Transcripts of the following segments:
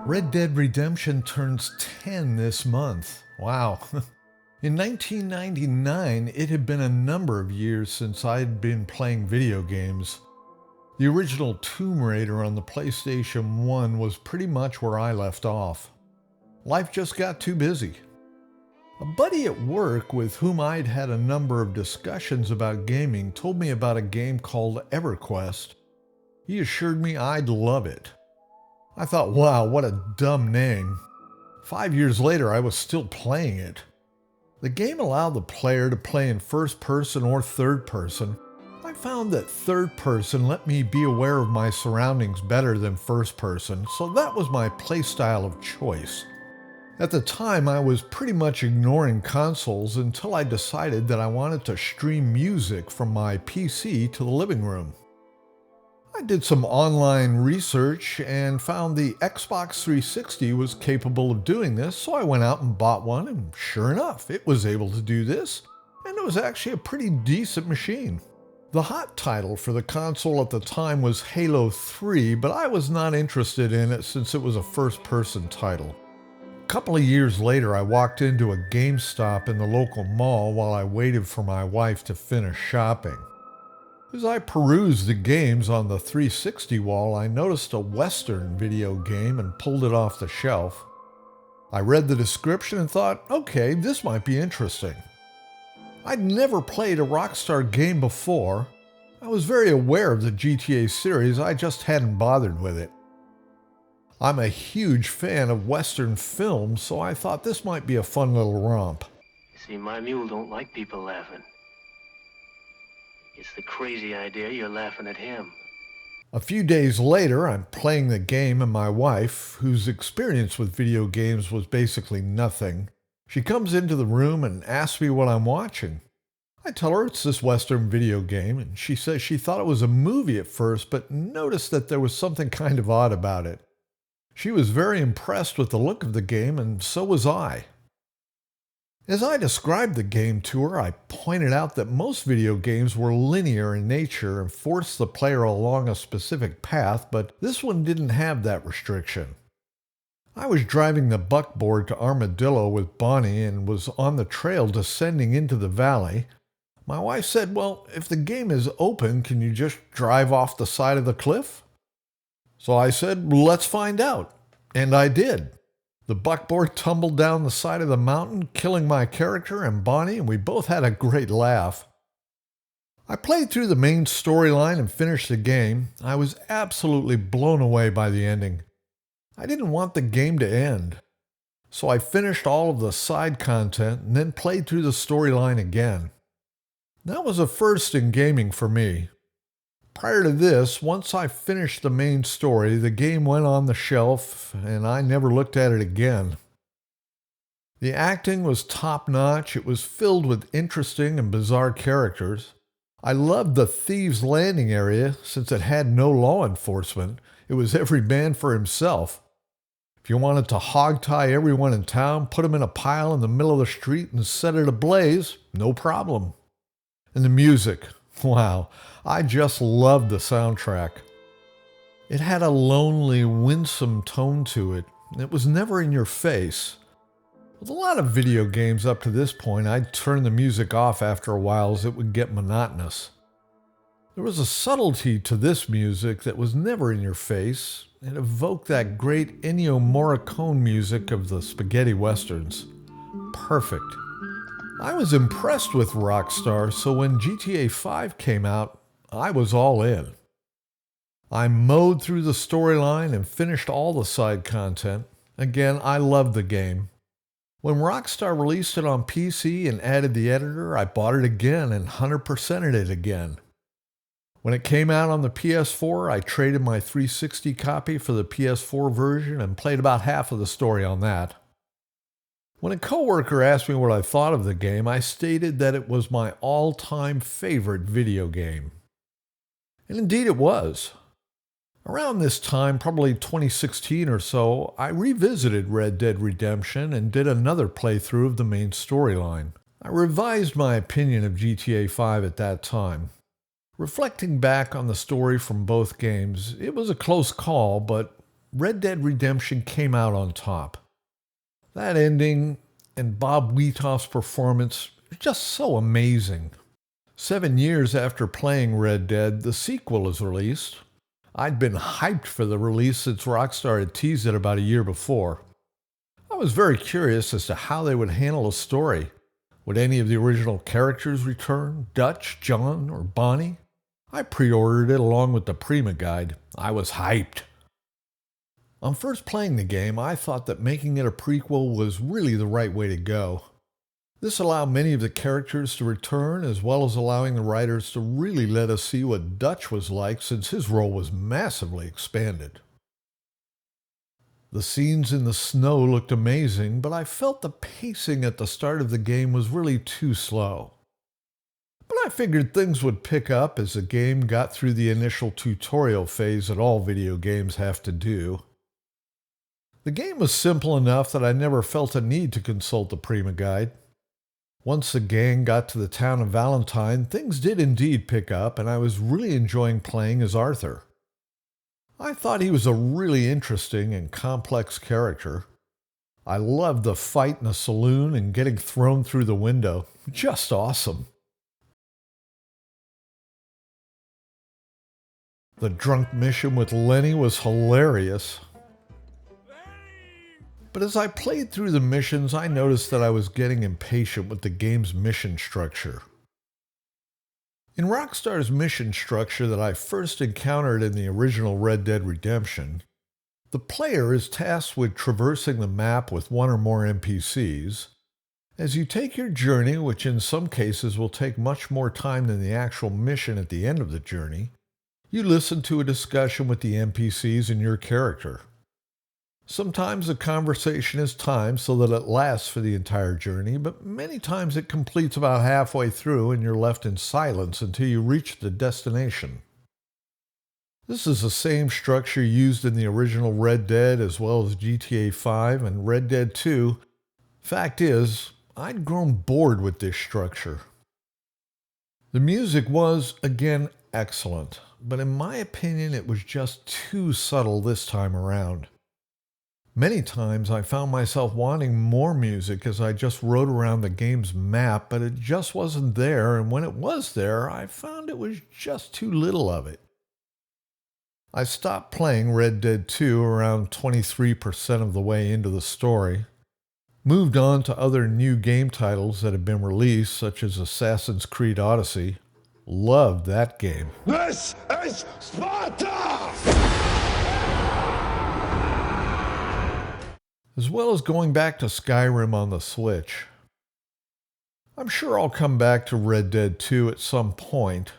Red Dead Redemption turns 10 this month. Wow. In 1999, it had been a number of years since I had been playing video games. The original Tomb Raider on the PlayStation 1 was pretty much where I left off. Life just got too busy. A buddy at work with whom I'd had a number of discussions about gaming told me about a game called EverQuest. He assured me I'd love it. I thought, wow, what a dumb name. 5 years later, I was still playing it. The game allowed the player to play in first person or third person. I found that third person let me be aware of my surroundings better than first person, so that was my playstyle of choice. At the time, I was pretty much ignoring consoles until I decided that I wanted to stream music from my PC to the living room. I did some online research and found the Xbox 360 was capable of doing this, so I went out and bought one, and sure enough, it was able to do this, and it was actually a pretty decent machine. The hot title for the console at the time was Halo 3, but I was not interested in it since it was a first-person title. A couple of years later, I walked into a GameStop in the local mall while I waited for my wife to finish shopping. As I perused the games on the 360 wall, I noticed a Western video game and pulled it off the shelf. I read the description and thought, okay, this might be interesting. I'd never played a Rockstar game before. I was very aware of the GTA series, I just hadn't bothered with it. I'm a huge fan of Western films, so I thought this might be a fun little romp. See, my mule don't like people laughing. It's the crazy idea you're laughing at him. A few days later, I'm playing the game and my wife, whose experience with video games was basically nothing, she comes into the room and asks me what I'm watching. I tell her it's this Western video game, and she says she thought it was a movie at first, but noticed that there was something kind of odd about it. She was very impressed with the look of the game, and so was I. As I described the game to her, I pointed out that most video games were linear in nature and forced the player along a specific path, but this one didn't have that restriction. I was driving the buckboard to Armadillo with Bonnie and was on the trail descending into the valley. My wife said, well, if the game is open, can you just drive off the side of the cliff? So I said, let's find out. And I did. The buckboard tumbled down the side of the mountain, killing my character and Bonnie, and we both had a great laugh. I played through the main storyline and finished the game. I was absolutely blown away by the ending. I didn't want the game to end. So I finished all of the side content and then played through the storyline again. That was a first in gaming for me. Prior to this, once I finished the main story, the game went on the shelf and I never looked at it again. The acting was top-notch. It was filled with interesting and bizarre characters. I loved the Thieves' Landing area since it had no law enforcement. It was every man for himself. If you wanted to hogtie everyone in town, put them in a pile in the middle of the street and set it ablaze, no problem. And the music. Wow, I just loved the soundtrack. It had a lonely, winsome tone to it. It was never in your face. With a lot of video games up to this point, I'd turn the music off after a while as it would get monotonous. There was a subtlety to this music that was never in your face. It evoked that great Ennio Morricone music of the spaghetti westerns. Perfect. I was impressed with Rockstar, so when GTA 5 came out, I was all in. I mowed through the storyline and finished all the side content. Again, I loved the game. When Rockstar released it on PC and added the editor, I bought it again and 100%ed it again. When it came out on the PS4, I traded my 360 copy for the PS4 version and played about half of the story on that. When a coworker asked me what I thought of the game, I stated that it was my all-time favorite video game. And indeed it was. Around this time, probably 2016 or so, I revisited Red Dead Redemption and did another playthrough of the main storyline. I revised my opinion of GTA 5 at that time. Reflecting back on the story from both games, it was a close call, but Red Dead Redemption came out on top. That ending and Bob Wheatoff's performance are just so amazing. 7 years after playing Red Dead, the sequel is released. I'd been hyped for the release since Rockstar had teased it about a year before. I was very curious as to how they would handle a story. Would any of the original characters return? Dutch, John, or Bonnie? I pre-ordered it along with the Prima Guide. I was hyped. On first playing the game, I thought that making it a prequel was really the right way to go. This allowed many of the characters to return, as well as allowing the writers to really let us see what Dutch was like since his role was massively expanded. The scenes in the snow looked amazing, but I felt the pacing at the start of the game was really too slow. But I figured things would pick up as the game got through the initial tutorial phase that all video games have to do. The game was simple enough that I never felt a need to consult the Prima Guide. Once the gang got to the town of Valentine, things did indeed pick up, and I was really enjoying playing as Arthur. I thought he was a really interesting and complex character. I loved the fight in the saloon and getting thrown through the window. Just awesome. The drunk mission with Lenny was hilarious. But as I played through the missions, I noticed that I was getting impatient with the game's mission structure. In Rockstar's mission structure that I first encountered in the original Red Dead Redemption, the player is tasked with traversing the map with one or more NPCs. As you take your journey, which in some cases will take much more time than the actual mission at the end of the journey, you listen to a discussion with the NPCs and your character. Sometimes the conversation is timed so that it lasts for the entire journey, but many times it completes about halfway through and you're left in silence until you reach the destination. This is the same structure used in the original Red Dead as well as GTA 5 and Red Dead 2. Fact is, I'd grown bored with this structure. The music was, again, excellent, but in my opinion it was just too subtle this time around. Many times I found myself wanting more music as I just rode around the game's map, but it just wasn't there, and when it was there, I found it was just too little of it. I stopped playing Red Dead 2 around 23% of the way into the story, moved on to other new game titles that have been released, such as Assassin's Creed Odyssey. Loved that game. This is Sparta! As well as going back to Skyrim on the Switch. I'm sure I'll come back to Red Dead 2 at some point.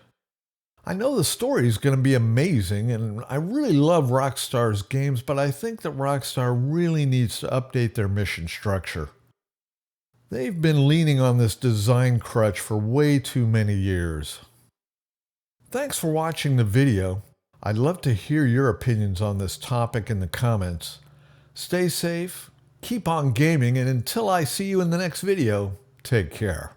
I know the story is going to be amazing, and I really love Rockstar's games, but I think that Rockstar really needs to update their mission structure. They've been leaning on this design crutch for way too many years. Thanks for watching the video. I'd love to hear your opinions on this topic in the comments. Stay safe, keep on gaming, and until I see you in the next video, take care.